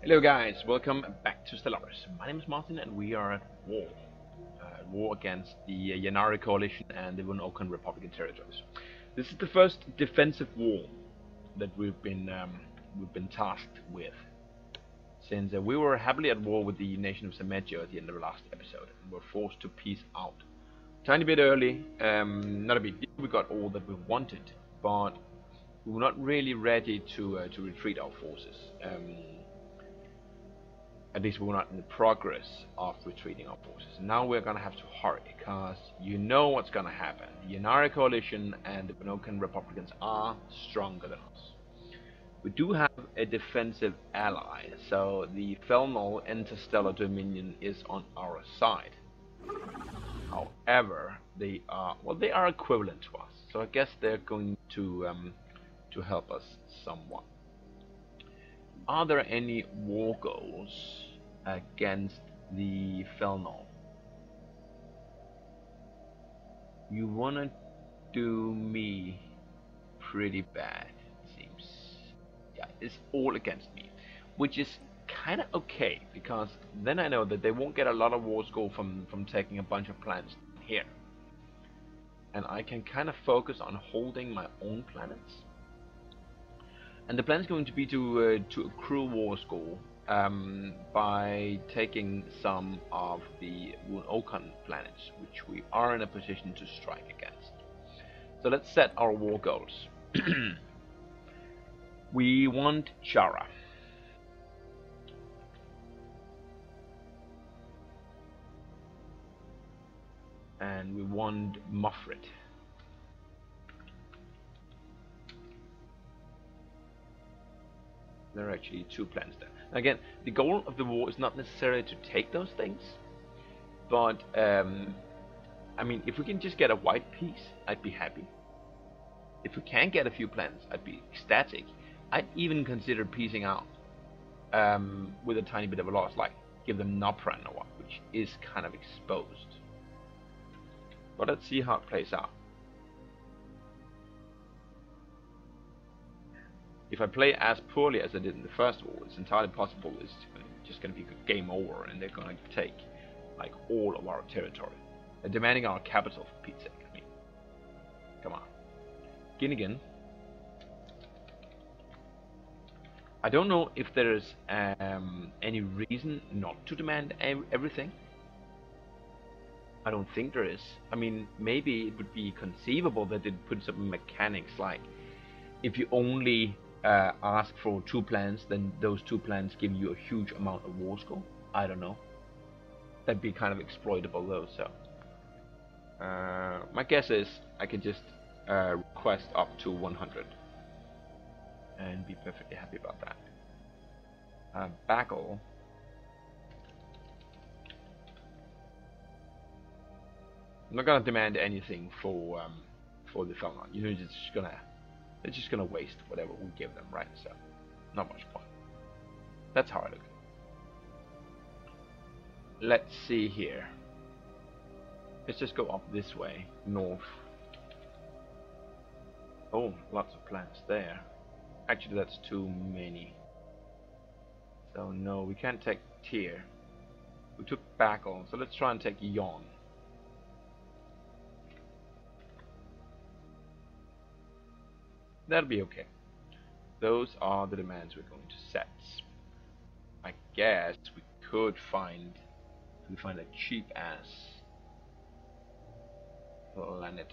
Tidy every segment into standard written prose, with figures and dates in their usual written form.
Hello guys, welcome back to Stellaris. My name is Martin and we are at war. War against the Yanari Coalition and the Okan Republican territories. This is the first defensive war that we've been tasked with. Since we were happily at war with the nation of Samedjo at the end of the last episode and were forced to peace out. Tiny bit early, not a big deal, we got all that we wanted, but we were not really ready to retreat our forces. At least we're not in the progress of retreating our forces. Now we're gonna have to hurry, because you know what's gonna happen. The Yanari Coalition and the Bonokan Republicans are stronger than us. We do have a defensive ally, so the Felnal Interstellar Dominion is on our side. However, they are equivalent to us, so I guess they're going to help us somewhat. Are there any war goals against the Felnal? You wanna do me pretty bad, it seems. Yeah, it's all against me, which is kind of okay, because then I know that they won't get a lot of war score from taking a bunch of planets here, and I can kind of focus on holding my own planets. And the plan is going to be to accrue war score by taking some of the Okan planets, which we are in a position to strike against. So let's set our war goals. We want Chara. And we want Mofrit. There are actually two plans there. Again, the goal of the war is not necessarily to take those things, but I mean, if we can just get a white piece, I'd be happy. If we can get a few plans, I'd be ecstatic. I'd even consider piecing out with a tiny bit of a loss, like give them Nopran or what, which is kind of exposed. But let's see how it plays out. If I play as poorly as I did in the first war, it's entirely possible it's just going to be game over and they're going to take like all of our territory. They're demanding our capital, for Pete's sake. I mean, come on. Ginnigan. I don't know if there's any reason not to demand everything. I don't think there is. I mean, maybe it would be conceivable that they'd put some mechanics, like if you only ask for 2 plans, then those 2 plans give you a huge amount of war score. I don't know. That'd be kind of exploitable though, so my guess is I could just request up to 100 and be perfectly happy about that. Bagel. I'm not gonna demand anything for the Felnal. You know, they're just gonna waste whatever we give them, right? So, not much point. That's how I look at it. Let's see here. Let's just go up this way, north. Oh, lots of plants there. Actually, that's too many. So no, we can't take Tyr. We took Bagel, so let's try and take Yon. That'll be okay. Those are the demands we're going to set. I guess we could find a cheap ass planet.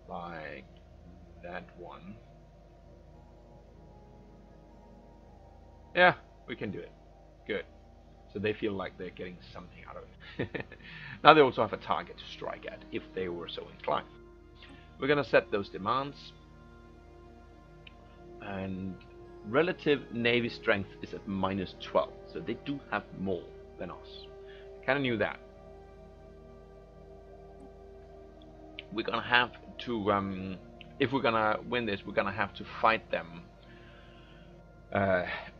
Like that one. Yeah, we can do it. Good. So they feel like they're getting something out of it. Now they also have a target to strike at, if they were so inclined. We're gonna set those demands. And relative navy strength is at -12, so they do have more than us. Kinda knew that. We're gonna have to, if we're gonna win this, we're gonna have to fight them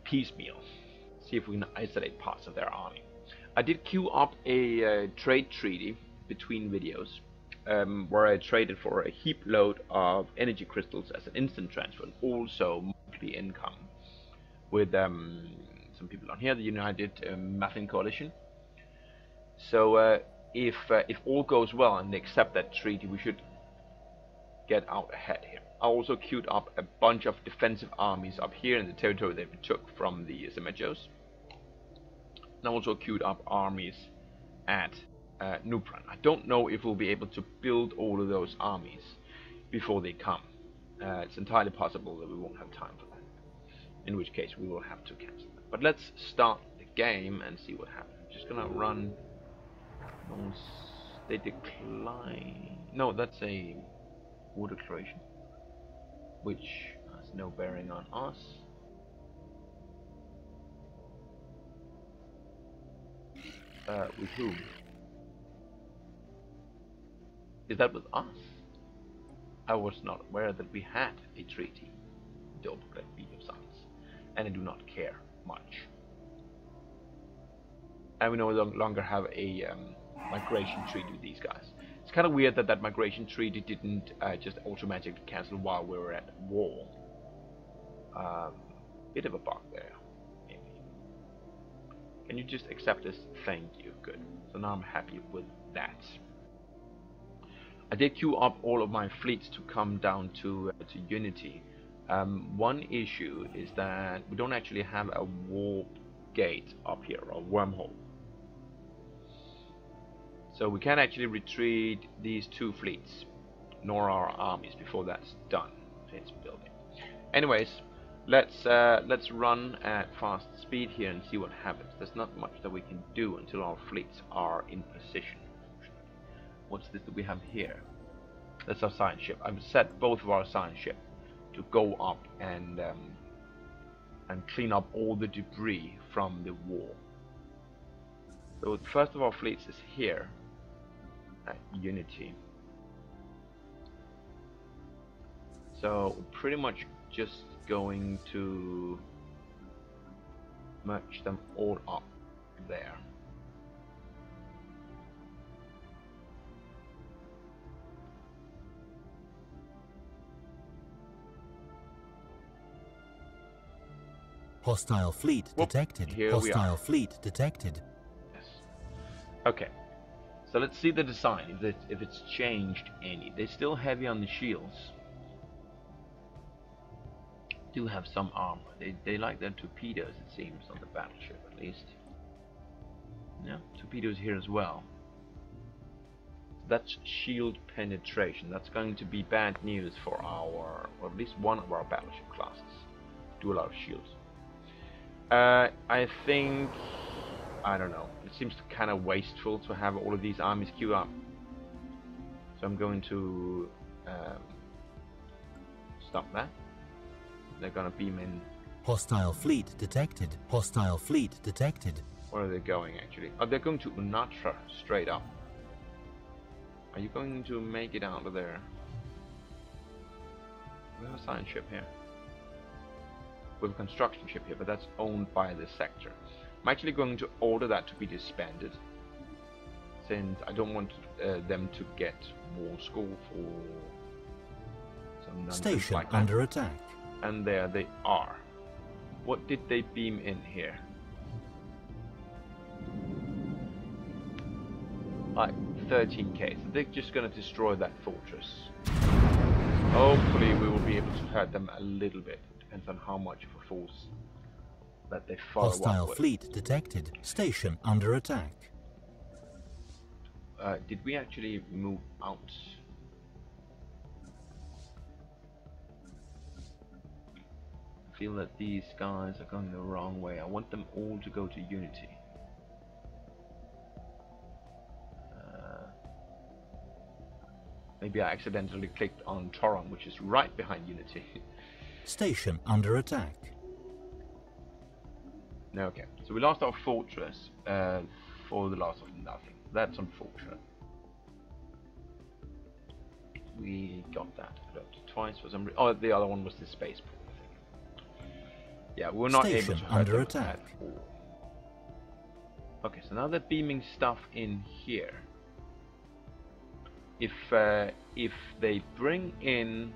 piecemeal. See if we can isolate parts of their army. I did queue up a trade treaty between videos where I traded for a heap load of energy crystals as an instant transfer, and also monthly income with some people on here, the United Muffin Coalition. So if all goes well and they accept that treaty, we should get out ahead here. I also queued up a bunch of defensive armies up here in the territory that we took from the Zemejos. And I also queued up armies at Nupran. I don't know if we'll be able to build all of those armies before they come. It's entirely possible that we won't have time for that, in which case we will have to cancel that. But let's start the game and see what happens. I'm just gonna run. They decline. No, that's a war declaration, which has no bearing on us. With whom? Is that with us? I was not aware that we had a treaty. Don't let me of science, and I do not care much. And we no longer have a migration treaty with these guys. It's kind of weird that that migration treaty didn't just automatically cancel while we were at war. Bit of a bug there, maybe. Can you just accept this? Thank you. Good. So now I'm happy with that. I did queue up all of my fleets to come down to Unity. One issue is that we don't actually have a warp gate up here, or wormhole. So we can't actually retreat these two fleets, nor our armies, before that's done. It's building. Anyways, let's run at fast speed here and see what happens. There's not much that we can do until our fleets are in position. What's this that we have here? That's our science ship. I've set both of our science ship to go up and clean up all the debris from the war. So the first of our fleets is here at Unity. So pretty much just going to merge them all up there. Hostile fleet detected. Hostile fleet detected. Yes. Okay. So let's see the design, if it's changed any. They're still heavy on the shields. Do have some armor. They like their torpedoes, it seems, on the battleship at least. Yeah, torpedoes here as well. That's shield penetration. That's going to be bad news for our, or at least one of our battleship classes. Do a lot of shields. I think, I don't know, it seems kind of wasteful to have all of these armies queue up. So I'm going to stop that. They're gonna beam in. Hostile fleet detected. Hostile fleet detected. Where are they going actually? Oh, they're going to Unatra straight up. Are you going to make it out of there? We have a science ship here. With a construction ship here, but that's owned by the sector. I'm actually going to order that to be disbanded, since I don't want them to get war score for some nonsense station like that. Under attack. And there they are. What did they beam in here? Like 13k. So they're just going to destroy that fortress. Hopefully we will be able to hurt them a little bit. Depends on how much of a force that they follow Hostile up with. fleet detected. Station under attack. Did we actually move out? I feel that these guys are going the wrong way. I want them all to go to Unity. Maybe I accidentally clicked on Toron, which is right behind Unity. Station under attack. Okay, so we lost our fortress for the loss of nothing. That's unfortunate. We got that twice for some reason. Oh, the other one was the spaceport, I think. Yeah, we were not Station able to hurt under them attack. at all. Okay, so now they're beaming stuff in here. if they bring in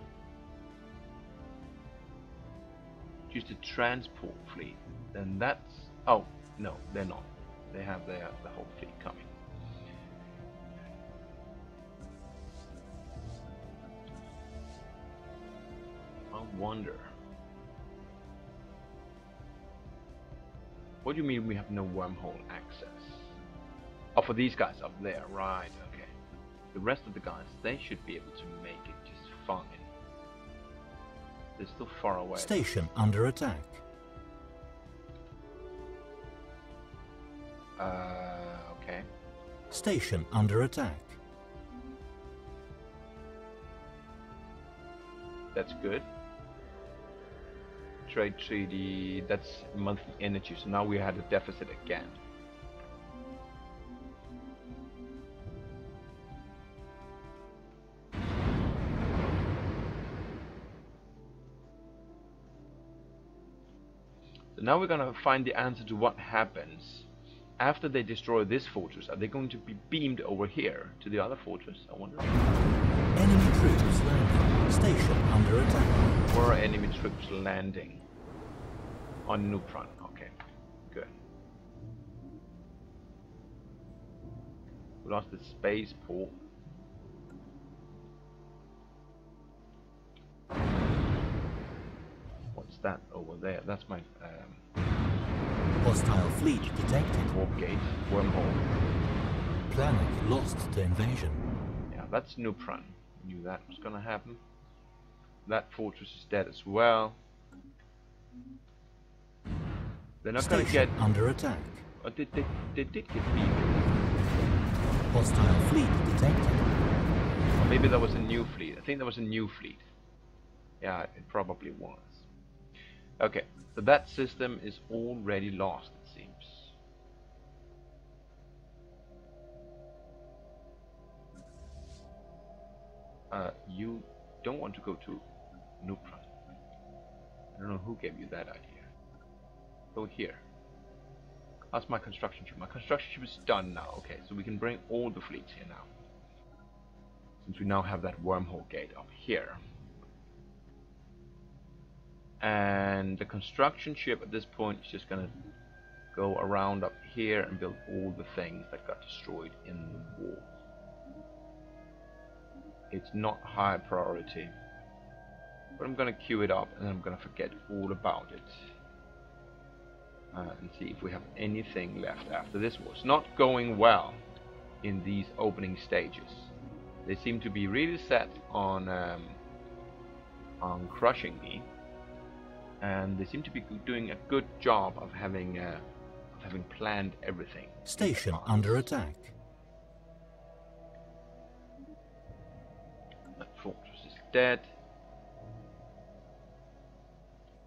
just a transport fleet, then that's... Oh, no, they're not. They have the whole fleet coming. I wonder. What do you mean we have no wormhole access? Oh, for these guys up there, right, okay. The rest of the guys, they should be able to make it just fine. They're still far away. Station under attack. Okay. Station under attack. That's good. Trade treaty, that's monthly energy, so now we had a deficit again. So now we're gonna find the answer to what happens after they destroy this fortress. Are they going to be beamed over here to the other fortress? I wonder. Enemy troops landing. Station under attack. Where are enemy troops landing? On Nupron. Okay, good. We lost the spaceport. What's that over there? That's my Hostile fleet detected. warp gate, wormhole. Planet lost to invasion. Yeah, that's Nupron. Knew that was gonna happen. That fortress is dead as well. They're not Station gonna get... under attack. Oh, they did get beat. Hostile fleet detected. Or maybe that was a new fleet. I think that was a new fleet. Yeah, it probably was. Okay, so that system is already lost, it seems. You don't want to go to Nupron. I don't know who gave you that idea. Go here. How's my construction ship? My construction ship is done now. Okay, so we can bring all the fleets here now. Since we now have that wormhole gate up here. And the construction ship at this point is just gonna go around up here and build all the things that got destroyed in the war. It's not high priority, but I'm gonna queue it up and I'm gonna forget all about it. And see if we have anything left after this war. It's not going well in these opening stages. They seem to be really set on crushing me, and they seem to be doing a good job of having planned everything. Station under attack. That fortress is dead.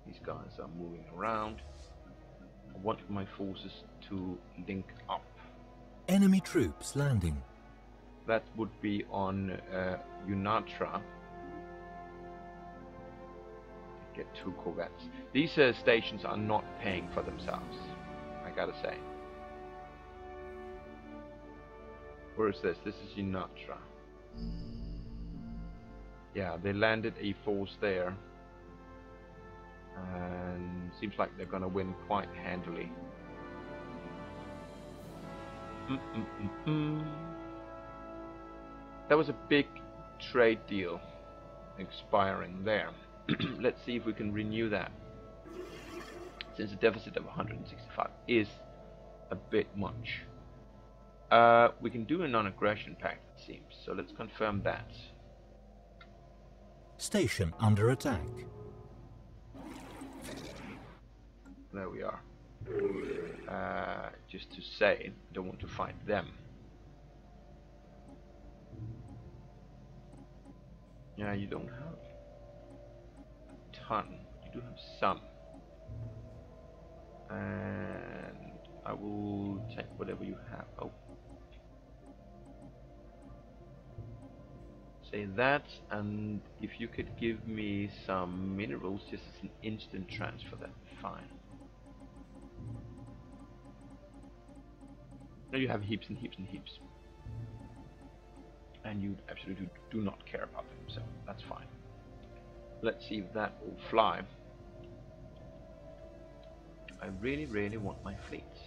These guys are moving around. I want my forces to link up. Enemy troops landing. That would be on Unatra. Get 2 corvettes. These stations are not paying for themselves, I gotta say. Where is this? This is Unatra. Yeah, they landed a force there. And seems like they're gonna win quite handily. That was a big trade deal expiring there. Let's see if we can renew that, since a deficit of 165 is a bit much. We can do a non-aggression pact, it seems, so let's confirm that. Station under attack. There we are. Just to say, I don't want to fight them. Yeah, you don't have a ton. You do have some. And I will take whatever you have. Oh. Say that, and if you could give me some minerals just as an instant transfer, that'd be fine. Now you have heaps and heaps and heaps. and you absolutely do not care about them, so that's fine. Let's see if that will fly. I really, really want my fleets.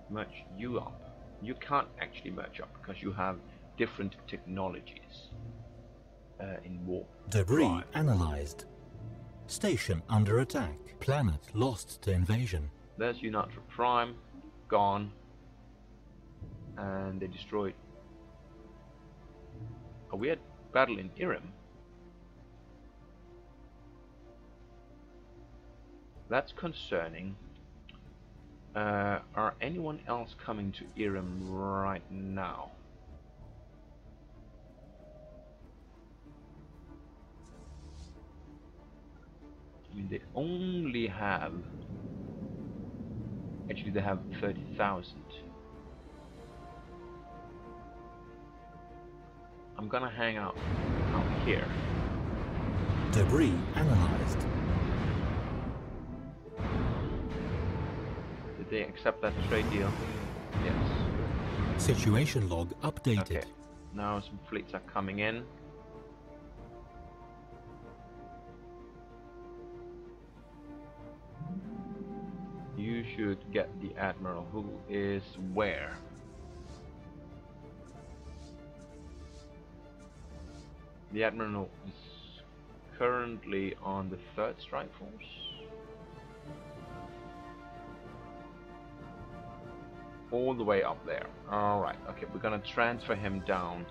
Merge you up. You can't actually merge up because you have different technologies in warp. Debris drive. analyzed. Station under attack. Planet lost to invasion. There's Unatra Prime, gone, and they destroyed. Are we at battle in Irem? That's concerning. Are anyone else coming to Irem right now? I mean, they only have... Actually, they have 30,000. I'm gonna hang out here. Debris analyzed. Did they accept that trade deal? Yes. Situation log updated. Okay. Now some fleets are coming in. You should get the Admiral, who is where? The Admiral is currently on the 3rd Strike Force. All the way up there. Alright, okay, we're gonna transfer him down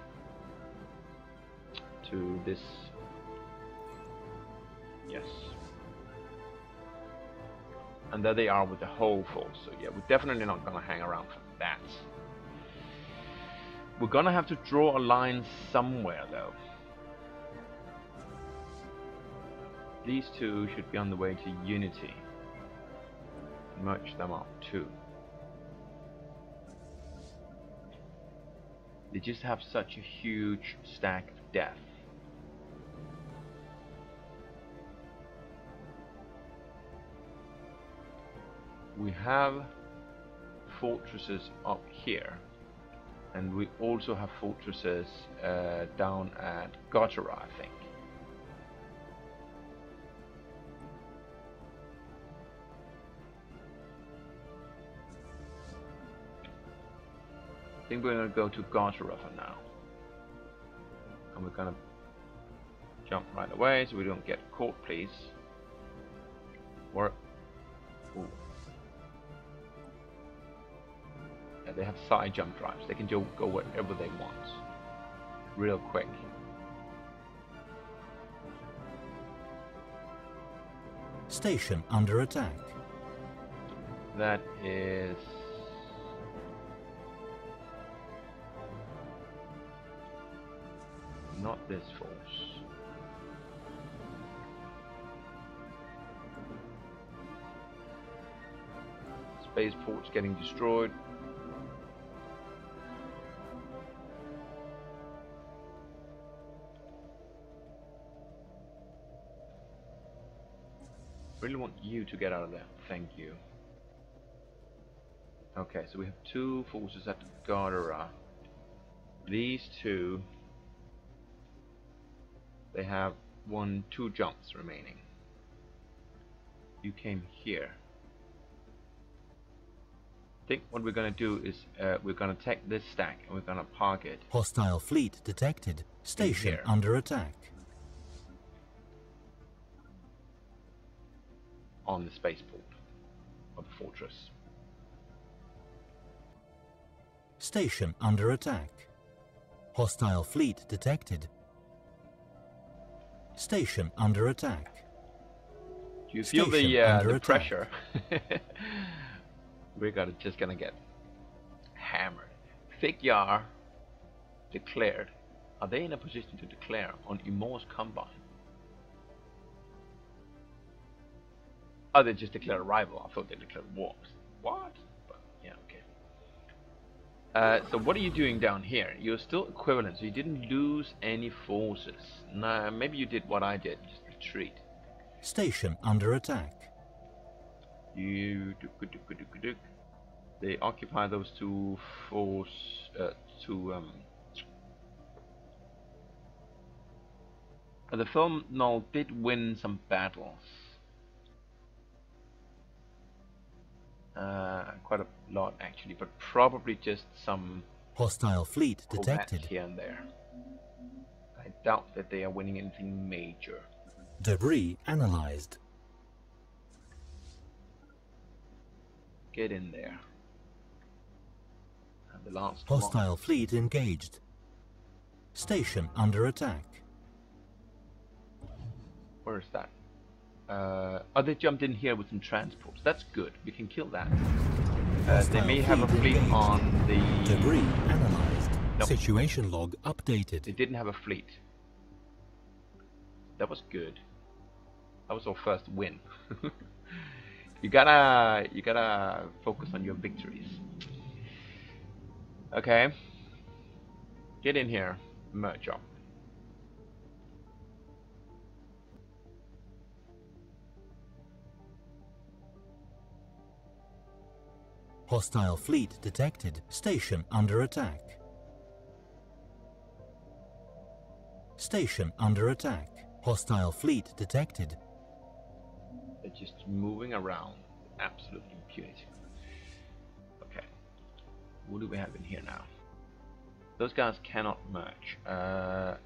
to this. Yes. And there they are with the whole force. So yeah, we're definitely not gonna hang around for that. We're gonna have to draw a line somewhere though. These two should be on the way to Unity. Merge them up too. They just have such a huge stack of death. We have fortresses up here, and we also have fortresses down at Gotera, I think. I think we're going to go to Gotera for now. And we're going to jump right away so we don't get caught, please. Or... Ooh. Yeah, they have side jump drives. They can go wherever they want. Real quick. Station under attack. That is... not this force. Spaceport's getting destroyed. Really want you to get out of there. Thank you. Okay, so we have two forces at Gardera. These two, they have 2 jumps remaining. You came here. I think what we're going to do is we're going to take this stack and we're going to park it. Hostile fleet detected. Station under attack. On the spaceport of the fortress. Station under attack. Hostile fleet detected. Station under attack. Do you feel the pressure? We're just gonna get hammered. Thigyar declared. Are they in a position to declare on Imor's Combine? Oh, they just declared arrival. I thought they declared war. What? But yeah, okay. So what are you doing down here? You're still equivalent, so you didn't lose any forces. Nah, maybe you did what I did, just retreat. Station under attack. They occupy those two The film null did win some battles. Quite a lot actually, but probably just some Hostile fleet combats detected. here and there. I doubt that they are winning anything major. Debris analyzed. Get in there. And the last Hostile one. fleet engaged. Station under attack. Where is that? Oh, they jumped in here with some transports. That's good. We can kill that. They may have a fleet engaged. on the... Debris analyzed. Nope. Situation log updated. They didn't have a fleet. That was good. That was our first win. You gotta focus on your victories. Okay. Get in here. Merge up. Hostile fleet detected. Station under attack. Station under attack. Hostile fleet detected. They're just moving around with absolute impunity. Okay. What do we have in here now? Those guys cannot merge.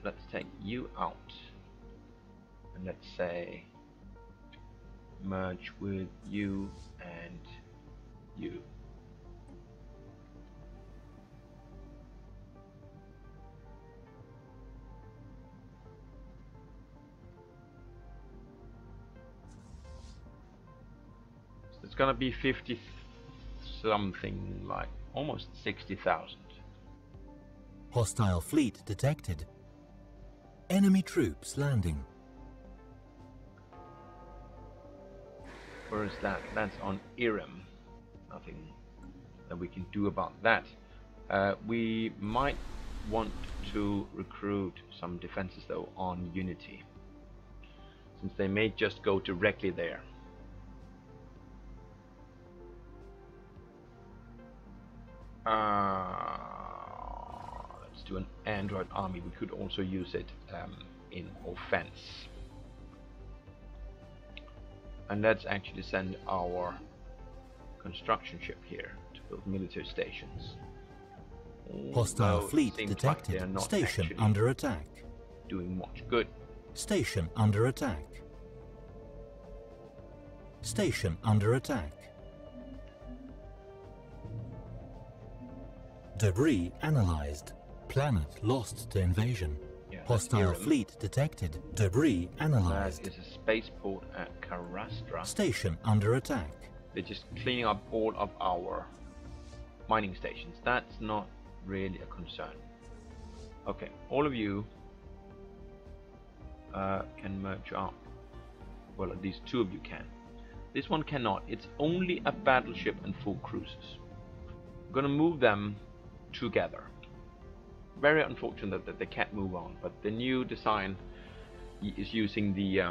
Let's take you out. And let's say merge with you and you. It's gonna be 50 something, like almost 60,000. Hostile fleet detected. Enemy troops landing. Where is that? That's on Irem. Nothing that we can do about that. We might want to recruit some defenses though on Unity, since they may just go directly there. Let's do an android army. We could also use it in offense. And let's actually send our construction ship here to build military stations. Hostile Although it fleet seems detected. like they're not Station actually under attack. doing much good. Station under attack. Station under attack. Debris analyzed. Planet lost to invasion. Yeah, that's Hostile Irem. fleet detected. Debris That analyzed. is a spaceport at Karastra. Station under attack. They're just cleaning up all of our mining stations. That's not really a concern. Okay, all of you can merge up. Well, at least two of you can. This one cannot. It's only a battleship and 4 cruisers. I'm gonna move them together. Very unfortunate that they can't move on, but the new design is using the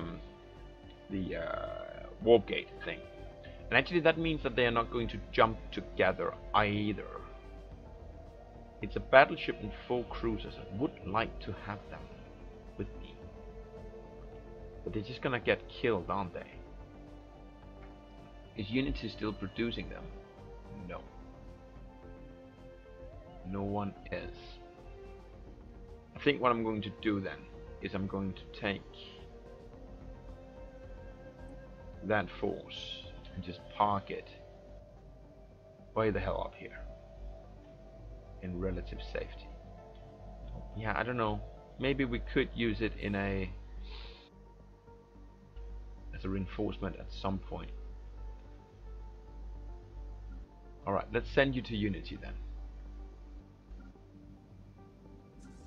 warp gate thing, and actually that means that they are not going to jump together either. It's a battleship and 4 cruisers. I would like to have them with me, but they're just gonna get killed, aren't they? Is Unity still producing them? No. No one is. I think what I'm going to do then is I'm going to take that force and just park it way the hell up here in relative safety. Yeah, I don't know. Maybe we could use it in as a reinforcement at some point. Alright, let's send you to Unity then.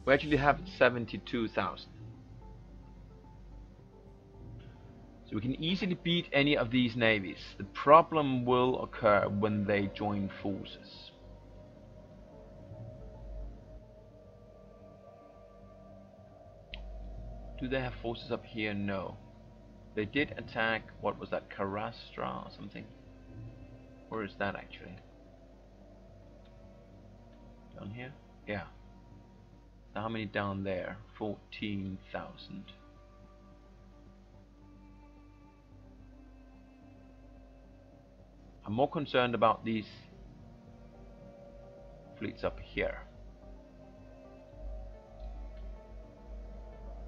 We actually have 72,000. So we can easily beat any of these navies. The problem will occur when they join forces. Do they have forces up here? No. They did attack, what was that, Karastra or something? Where is that actually? Down here? Yeah. How many down there? 14,000. I'm more concerned about these fleets up here,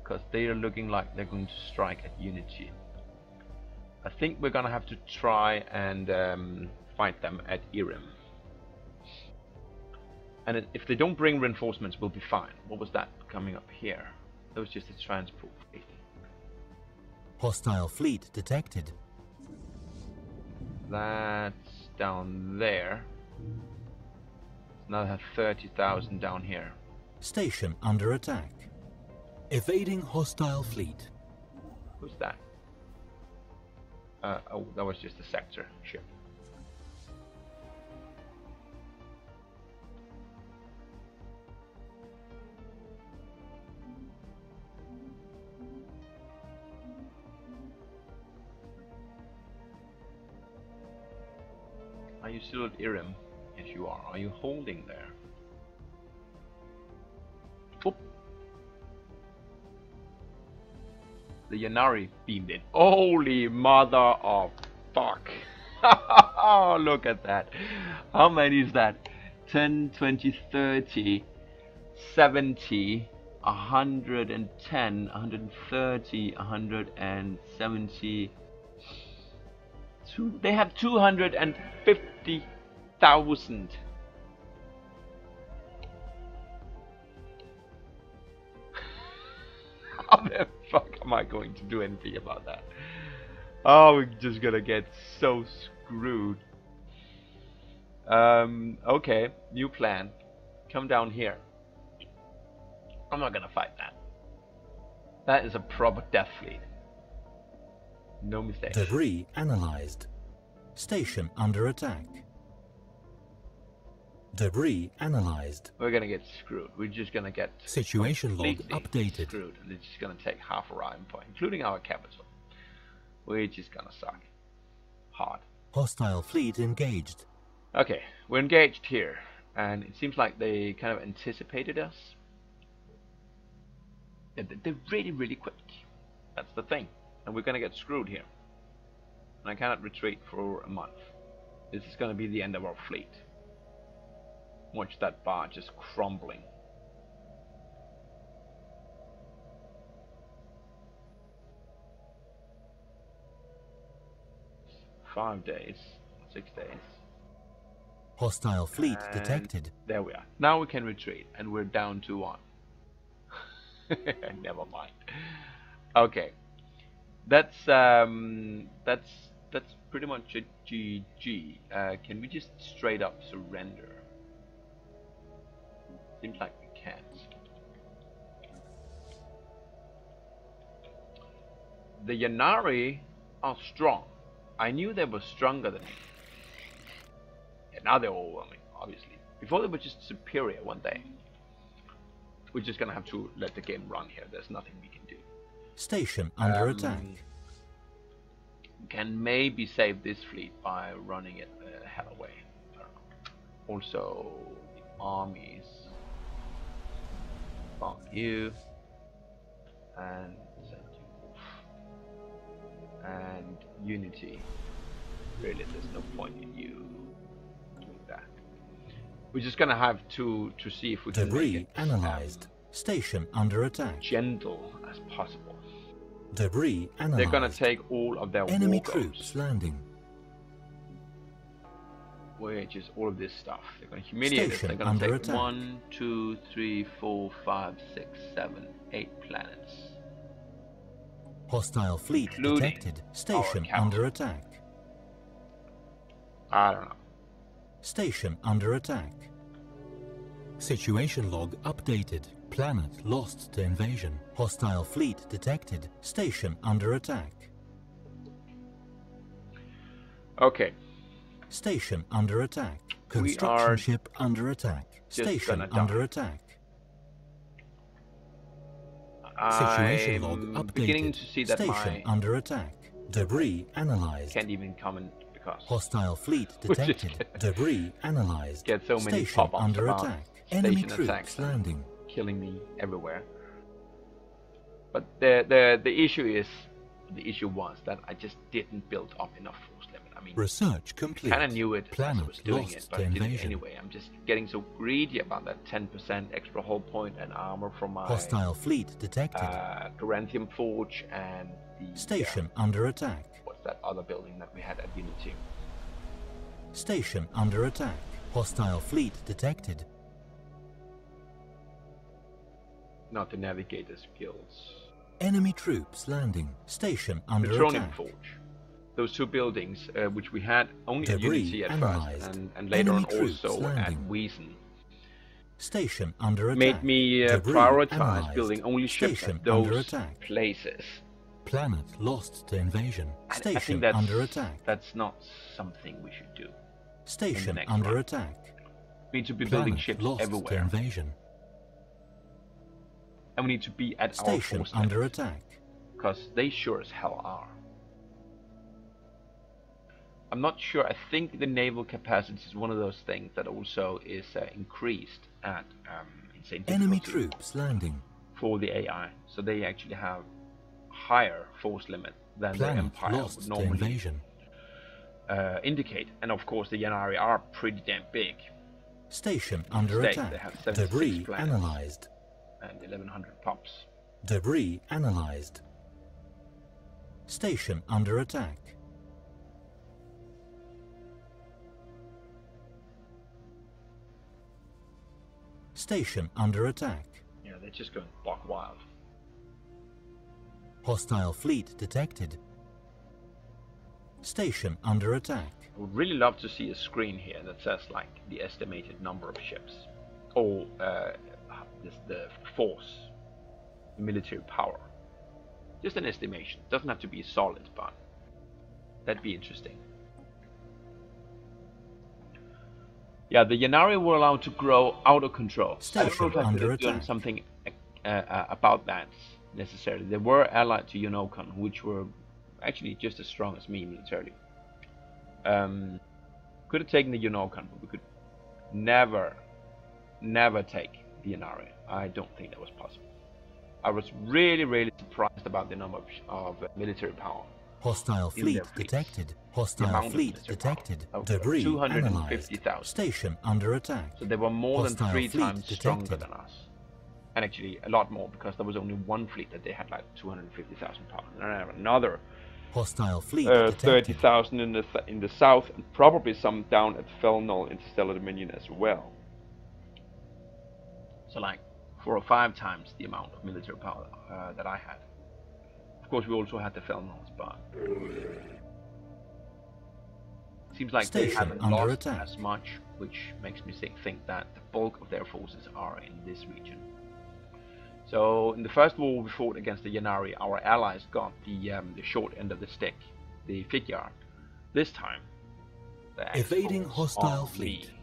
because they are looking like they're going to strike at Unity. I think we're gonna have to try and fight them at Irem. And if they don't bring reinforcements, we'll be fine. What was that coming up here? That was just a transport fleet. Hostile fleet detected. That's down there. Now they have 30,000 down here. Station under attack. Evading hostile fleet. Who's that? Oh, that was just a sector ship. Are you still at Irem? Yes, you are. Are you holding there? Oop. The Yanari beamed in. Holy mother of fuck. Oh, look at that. How many is that? 10, 20, 30, 70, 110, 130, 170. They have 250,000. How the fuck am I going to do anything about that? Oh, we're just gonna get so screwed. Okay, new plan. Come down here. I'm not gonna fight that. That is a proper death fleet. No mistake. Debris analyzed. Station under attack. Debris analyzed. We're gonna get screwed. We're just gonna get Situation log completely updated. screwed. And it's just gonna take half our empire, including our capital. We're just gonna suck. Hard. Hostile fleet engaged. Okay, we're engaged here, and it seems like they kind of anticipated us. They're really, really quick. That's the thing. And we're gonna get screwed here. And I cannot retreat for a month. This is gonna be the end of our fleet. Watch that bar just crumbling. Five days, 6 days. Hostile fleet And detected. there we are. Now we can retreat, and we're down to 1. Never mind. Okay, that's pretty much a GG. Can we just straight up surrender? Seems like we can't. The Yanari are strong. I knew they were stronger than me. Yeah, now they're overwhelming, obviously. Before they were just superior one day. We're just gonna have to let the game run here. There's nothing we can do. Station under attack. Can maybe save this fleet by running it the hell away. I don't know. Also, the armies. Fuck you. And send you off. And Unity. Really, there's no point in you doing that. We're just gonna have to see if we can make Debris it analyzed. Station under attack. gentle as possible. Debris analyzed. They're gonna take all of their Enemy war goals, troops landing. which is all of this stuff. They're gonna humiliate us. Station They're gonna under take attack. 1, 2, 3, 4, 5, 6, 7, 8 planets. Hostile fleet Including detected. Station our under attack. I don't know. Station under attack. Situation log updated. Planet lost to invasion. Hostile fleet detected. Station under attack. Okay, Station under attack. Construction are ship under attack. just Station gonna die. under attack. Situation log I'm beginning updated. to see that Station my under attack. Debris analyzed. can't even comment because Hostile fleet We just detected. Debris analyzed. get so many Station pop-ups under about attack. Enemy station troops attacks. landing. killing me everywhere. But the issue was that I just didn't build up enough force limit. I mean, Research complete. kind of knew it as I Planet was doing lost it, but to I did it invasion. anyway. I'm just getting so greedy about that 10% extra hull point and armor from my Hostile fleet detected. Corinthian Forge and the Station under attack. what's that other building that we had at Unit 2? Station under attack. Hostile fleet detected. Not the navigator skills. Enemy troops landing. Station under Petroleum attack. Forge. Those two buildings, which we had only at Debris Unit C at analyzed. first, and later Enemy on troops also at landing. Wiesen, Station under attack. made me Debris prioritize analyzed. building only ships Station at under those attack. places. Planet lost to invasion. I Station think under attack. that's not something we should do. Station next under run. attack. We need to be building Planet ships lost to everywhere, invasion. and we need to be at our Station force under limit, attack. because they sure as hell are. I'm not sure. I think the naval capacity is one of those things that also is increased at insane Enemy difficulty troops landing. for the AI, so they actually have higher force limit than the Planet Empire lost would to normally invasion. indicate. And of course, the Yanari are pretty damn big. Station under State, attack. they have 76 Debris planets analyzed. and 1100 pops. Debris analyzed. Station under attack. Station under attack. Yeah, they're just going buck wild. Hostile fleet detected. Station under attack. I would really love to see a screen here that says like the estimated number of ships, or the force, the military power. Just an estimation. Doesn't have to be solid, but that'd be interesting. Yeah, the Yanari were allowed to grow out of control. Station I don't know if under they've done attack. something about that necessarily. They were allied to Yonokon, which were actually just as strong as me militarily. Could have taken the Yonokon, but we could never take the Yanari. I don't think that was possible. I was really surprised about the number of military power. Hostile In fleet their fleets. detected. The Hostile amount of fleet military detected. power. Debris analyzed. 250,000. Station under attack. So they were more than Hostile 3 fleet times stronger detected. than us. And actually a lot more, because there was only one fleet that they had like 250,000 power. And I have another Hostile fleet detected. 30,000 in the south, and probably some down at Felnol Interstellar Dominion as well. So like 4 or 5 times the amount of military power that I had. Of course, we also had the Felnols, but it seems like they Station haven't under lost attack. as much, which makes me think that the bulk of their forces are in this region. So in the first war we fought against the Yanari, our allies got the short end of the stick, the Figyar. This time, the axe Evading falls hostile on fleet. me.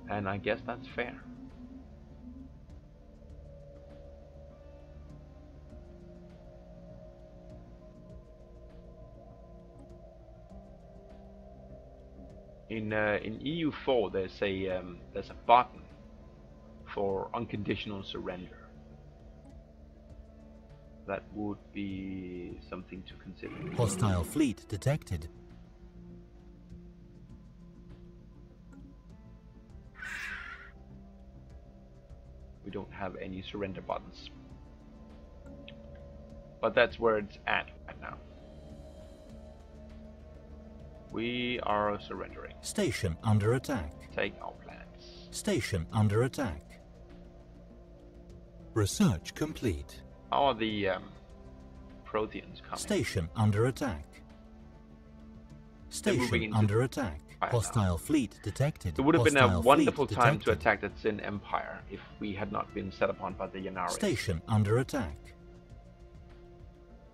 And I guess that's fair. In EU4, there's a button for unconditional surrender. That would be something to consider. Hostile fleet detected. We don't have any surrender buttons, but that's where it's at right now. We are surrendering. Station under attack. Take our planets. Station under attack. Research complete. How are the Protheans coming? Station under attack. moving Station into under attack. fire Hostile fleet detected. It would have been a Hostile wonderful fleet time to detected. attack that Sin Empire if we had not been set upon by the Yanari. Station under attack.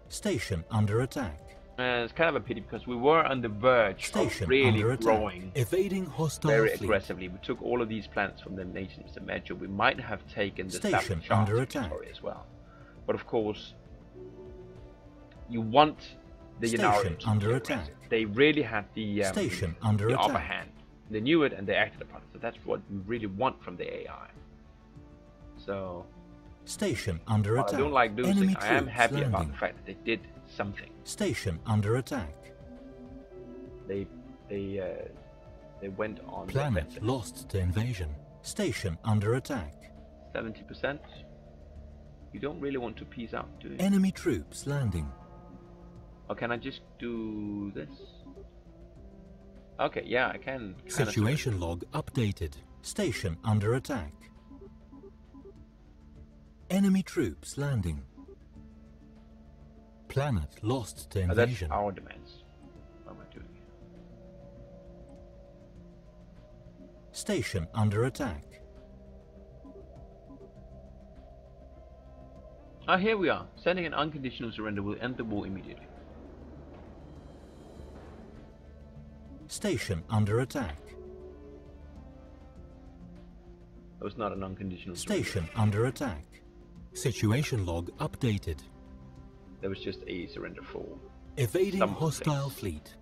Station under attack. It's kind of a pity, because we were on the verge Station of really under attack. growing Evading hostile very fleet. aggressively. We took all of these planets from the nations of Medjo. We might have taken the Station Savage under Charge attack. territory as well. But of course, you want the Station Yanari to under be attack. aggressive. They really had the Station under the upper attack. hand. They knew it and they acted upon it. So that's what we really want from the AI. So Station under while attack. I don't like losing, Enemy I am troops happy about landing. the fact that they did something. Station under attack. They they uh, they went on the Planet offensive. lost to invasion. Station under attack. 70%. You don't really want to peace out, do you? Enemy troops landing. Or can I just do this? Okay, yeah, I can. Situation log updated. Station under attack. Enemy troops landing. Planet lost to invasion. That's our demands. What am I doing here? Station under attack. Ah, here we are. Sending an unconditional surrender will end the war immediately. Station under attack. That was not an unconditional Station surrender. under attack. Situation log updated. There was just a surrender for Evading some hostile things. fleet.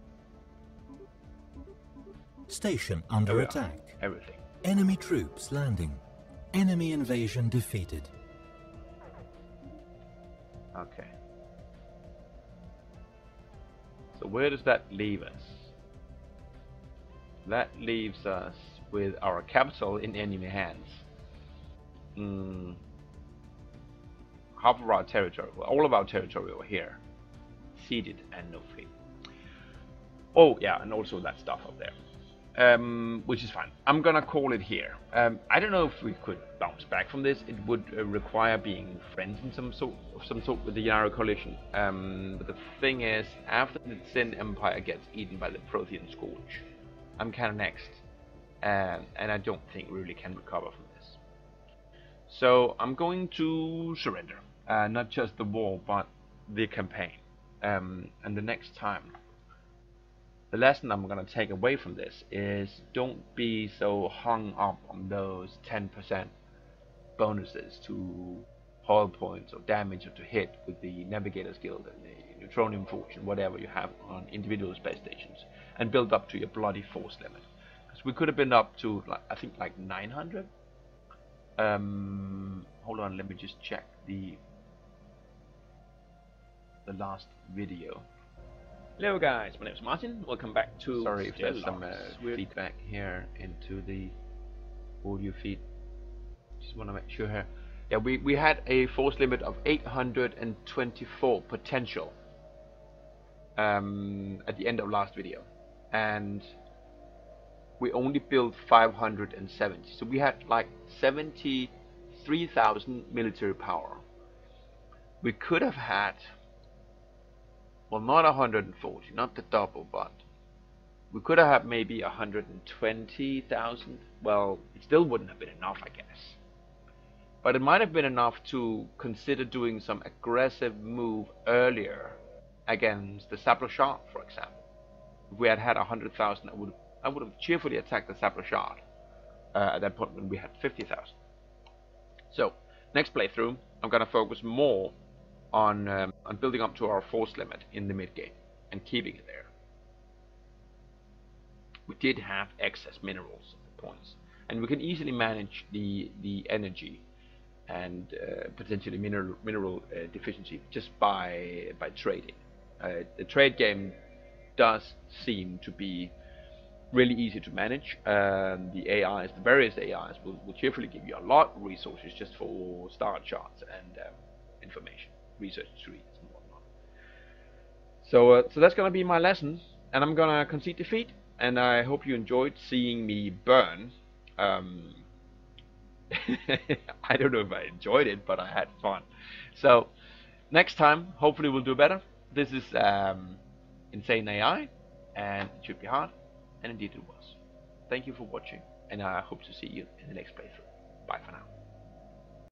Station under attack. Everything. Enemy troops landing. Enemy invasion defeated. Okay. So where does that leave us? That leaves us with our capital in enemy hands. Half of our territory, well, all of our territory over here, ceded and no fleet. Oh yeah, and also that stuff up there, which is fine. I'm gonna call it here. I don't know if we could bounce back from this. It would require being friends in some sort with the United Coalition. But the thing is, after the Sin Empire gets eaten by the Prothean Scourge, I'm kind of next, and I don't think we really can recover from this. So I'm going to surrender, not just the war, but the campaign. And the next time, the lesson I'm going to take away from this is don't be so hung up on those 10% bonuses to hull points or damage or to hit with the Navigator's Guild and the Neutronium Fortune, whatever you have on individual space stations, and build up to your bloody force limit. Because we could have been up to, like, I think, like 900. Hold on, let me just check the last video. Hello guys, my name is Martin. Welcome back to. Sorry if there's some feedback here into the audio feed. Just want to make sure here. Yeah, we had a force limit of 824 potential at the end of last video, and we only built 570. So we had like 73,000 military power. We could have had, well, not 140, not the double, but we could have had maybe 120,000. Well, it still wouldn't have been enough, I guess. But it might have been enough to consider doing some aggressive move earlier against the Sapler Shard, for example. If we had had 100,000, I would have cheerfully attacked the Sapler Shard at that point when we had 50,000. So, next playthrough, I'm going to focus more on building up to our force limit in the mid game and keeping it there. We did have excess minerals points, and we can easily manage the energy and potentially mineral deficiency just by trading. The trade game does seem to be really easy to manage. The AIs, the various AIs, will cheerfully give you a lot of resources just for star charts and information, research trees and whatnot. So that's gonna be my lesson, and I'm gonna concede defeat. And I hope you enjoyed seeing me burn. I don't know if I enjoyed it, but I had fun. So next time, hopefully we'll do better. This is Insane AI, and it should be hard, and indeed it was. Thank you for watching, and I hope to see you in the next playthrough. Bye for now.